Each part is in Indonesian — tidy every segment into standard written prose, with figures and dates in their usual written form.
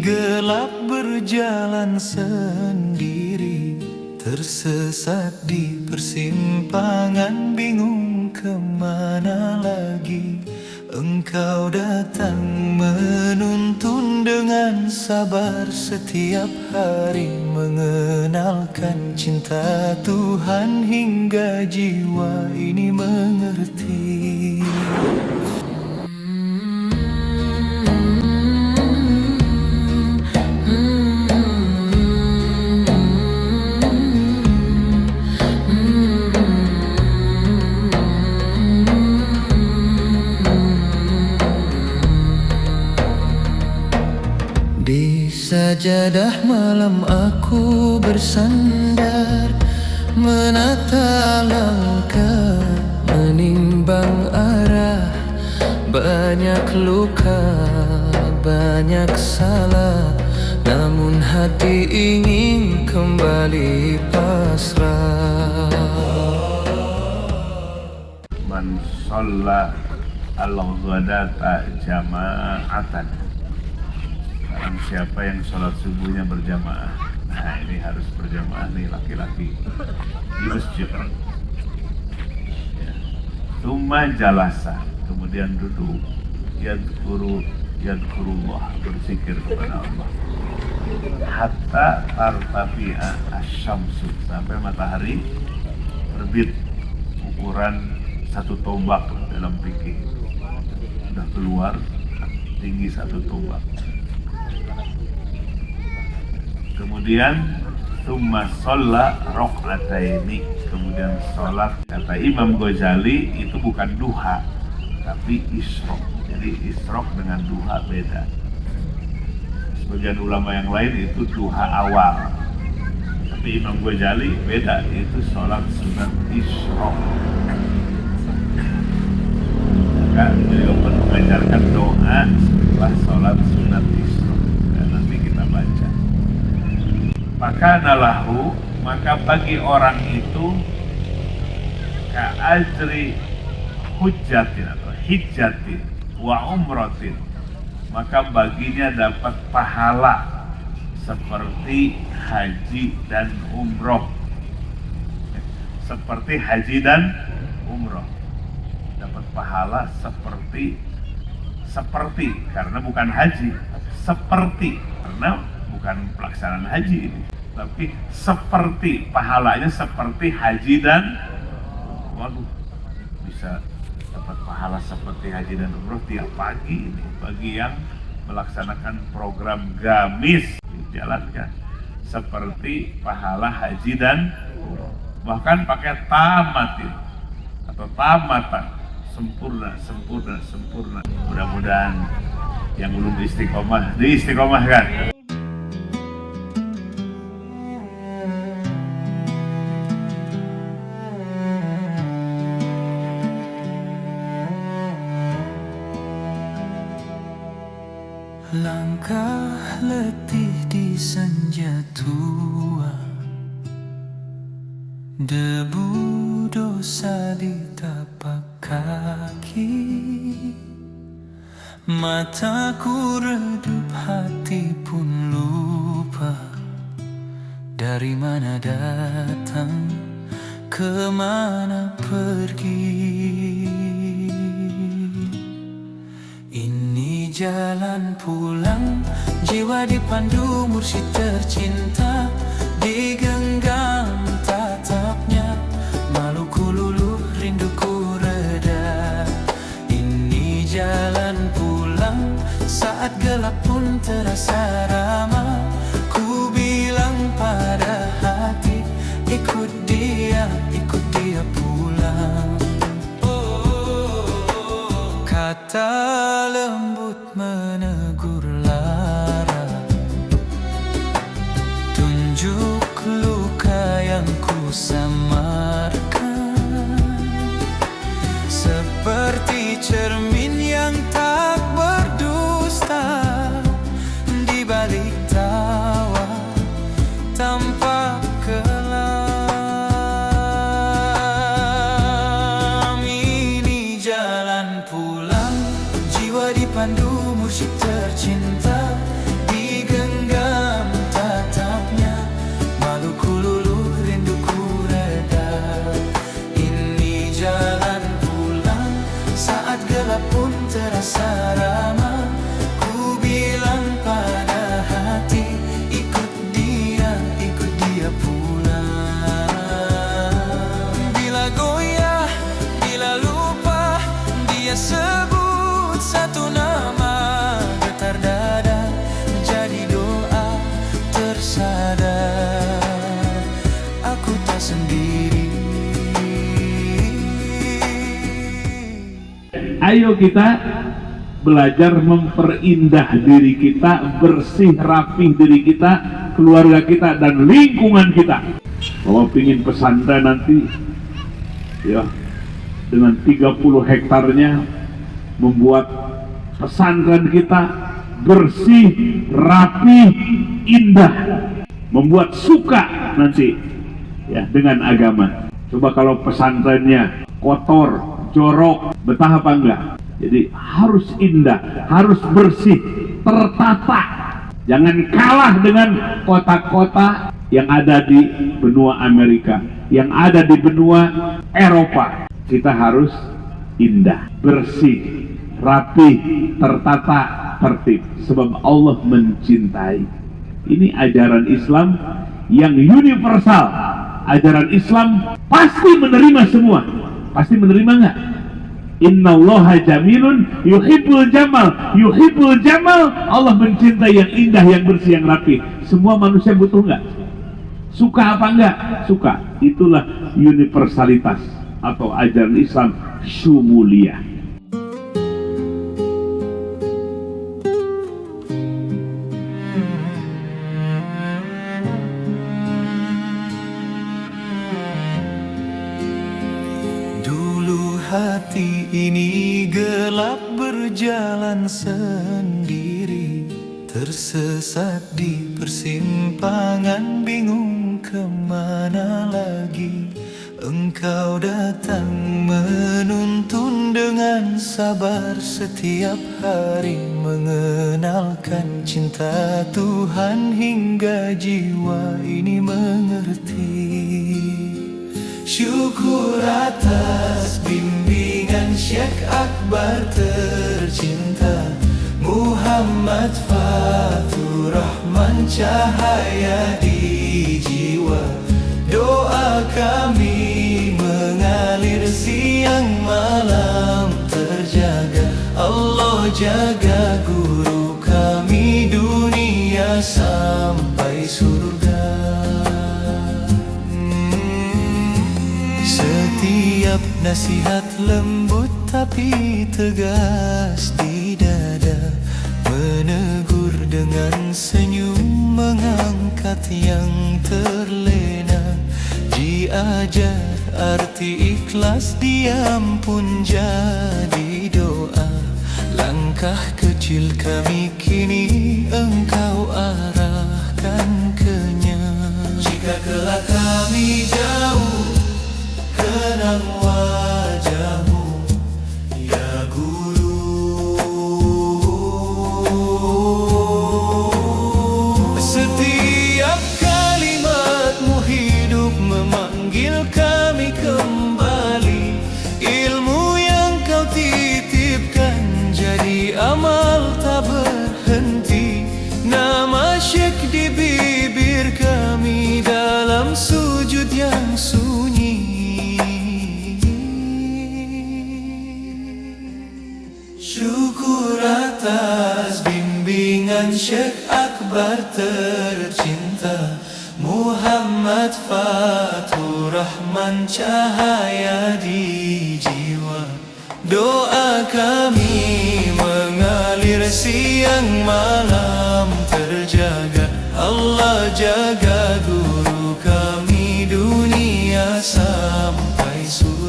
gelap berjalan sendiri, tersesat di persimpangan, bingung kemana lagi. Engkau datang menuntun dengan sabar setiap hari, mengenalkan cinta Tuhan hingga jiwa ini mengerti. Di sajadah malam aku bersandar, menata langkah, menimbang arah. Banyak luka, banyak salah, namun hati ingin kembali pasrah. Man shalla al-ghadata jama'atan, barang siapa yang sholat subuhnya berjamaah. Nah, ini harus berjamaah nih laki-laki di masjid ya. Tsumma jalasa, kemudian duduk, yadkurullah, berzikir kepada Allah, hatta tartafi'a asyamsu, sampai matahari terbit. Ukuran satu tombak dalam fikih, sudah keluar tinggi satu tombak. Kemudian tsumma shalla raq'ataini, kemudian sholat. Kata Imam Ghazali itu bukan duha tapi isyraq. Jadi isyraq dengan duha beda. Sebagian ulama yang lain itu duha awal, tapi Imam Ghazali beda, itu sholat sunat isyraq. Maka beliau mengajarkan doa setelah sholat sunat isyraq, dan nanti kita baca. Maka nalahu, maka bagi orang itu ka'ajri hujjatin atau hijjatin wa umratin, maka baginya dapat pahala seperti haji dan umroh. Seperti haji dan umroh, dapat pahala seperti karena bukan haji, seperti karena bukan pelaksanaan haji ini, tapi seperti, pahalanya seperti haji dan, waduh, bisa dapat pahala seperti haji dan umroh tiap pagi ini bagi yang melaksanakan program gamis dijalankan, seperti pahala haji dan umroh. Bahkan pakai tamatin atau tamatan, sempurna. Mudah-mudahan yang belum diistiqomahkan. Langkah letih di senja tua, debu dosa di tapak kaki. Mataku redup, hati pun lupa dari mana datang, kemana pergi. Ini jalan pulang, jiwa dipandu mursyid tercinta, digenggam tatapnya, maluku luluh, rinduku reda. Ini jalan pulang, saat gelap pun terasa ramah. Ku bilang pada hati, ikut dia pulang. Kata lembut menegur lara, tunjuk luka yang ku samarkan, seperti cermin yang tak berdusta. Di balik tawa tampak kelam. Ini jalan pulang, jiwa Ayo kita belajar memperindah diri kita, bersih rapih diri kita, keluarga kita, dan lingkungan kita. Bahwa pingin pesantren nanti ya dengan 30 hektarnya membuat pesantren kita bersih, rapi, indah, membuat suka nanti ya dengan agama. Coba kalau pesantrennya kotor, jorok, betah apa enggak? Jadi harus indah, harus bersih, tertata. Jangan kalah dengan kota-kota yang ada di benua Amerika, yang ada di benua Eropa. Kita harus indah, bersih, rapi, tertata, tertib. Sebab Allah mencintai. Ini ajaran Islam yang universal. Ajaran Islam pasti menerima semua. Pasti menerima enggak? Innallaha jamilun yuhibbul jamal. Yuhibbul jamal, Allah mencintai yang indah, yang bersih, yang rapi. Semua manusia butuh enggak? Suka apa enggak? Suka. Itulah universalitas atau ajaran Islam syumuliyah. Hati ini gelap berjalan sendiri, tersesat di persimpangan, bingung kemana lagi. Engkau datang menuntun dengan sabar setiap hari, mengenalkan cinta Tuhan hingga jiwa ini mengerti. Syukur atas bimbingan Syekh Akbar tercinta Muhammad Fathur Rahman, cahaya di jiwa. Doa kami mengalir siang malam terjaga. Allah jaga guru kami dunia sampai surga. Setiap nasihat lembut tapi tegas di dada, menegur dengan senyum, mengangkat yang terlena. Diajar arti ikhlas, diam pun jadi doa. Langkah kecil kami kini Engkau arahkan kenya. Jika kelak kami jauh, kenang wajahmu ya guru. Setiap kalimatmu hidup memanggil kami kembali. Ilmu yang kau titipkan jadi amal tak berhenti. Nama Syekh di bibir kami dalam sujud yang sunyi. Syukur atas bimbingan Syekh Akbar tercinta Muhammad Fathur Rahman, cahaya di jiwa. Doa kami mengalir siang malam terjaga. Allah jaga guru kami dunia sampai surga.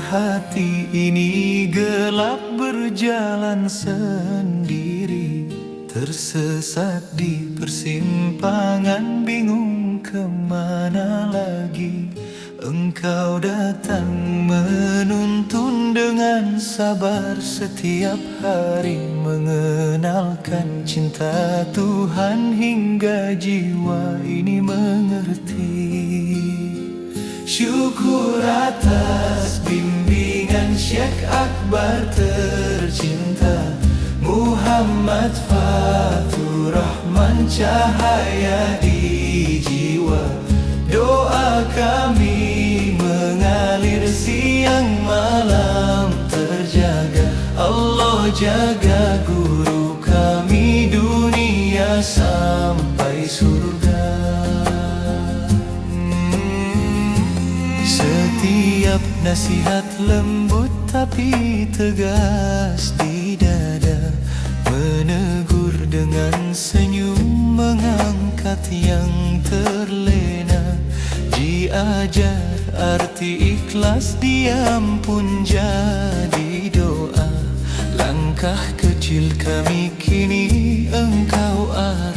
Hati ini gelap berjalan sendiri, tersesat di persimpangan, bingung kemana lagi. Engkau datang menuntun dengan sabar setiap hari, mengenalkan cinta Tuhan hingga jiwa ini mengerti. Syukur atas bimbingan Syekh Akbar tercinta Muhammad Fathur Rahman, Rahman cahaya di jiwa, doa kami mengalir siang malam terjaga. Allah jaga guru kami dunia sampai surga. Setiap nasihat lembut tapi tegas di dada, menegur dengan senyum, mengangkat yang terlena. Diajar arti ikhlas, diam pun jadi doa. Langkah kecil kami kini Engkau arah.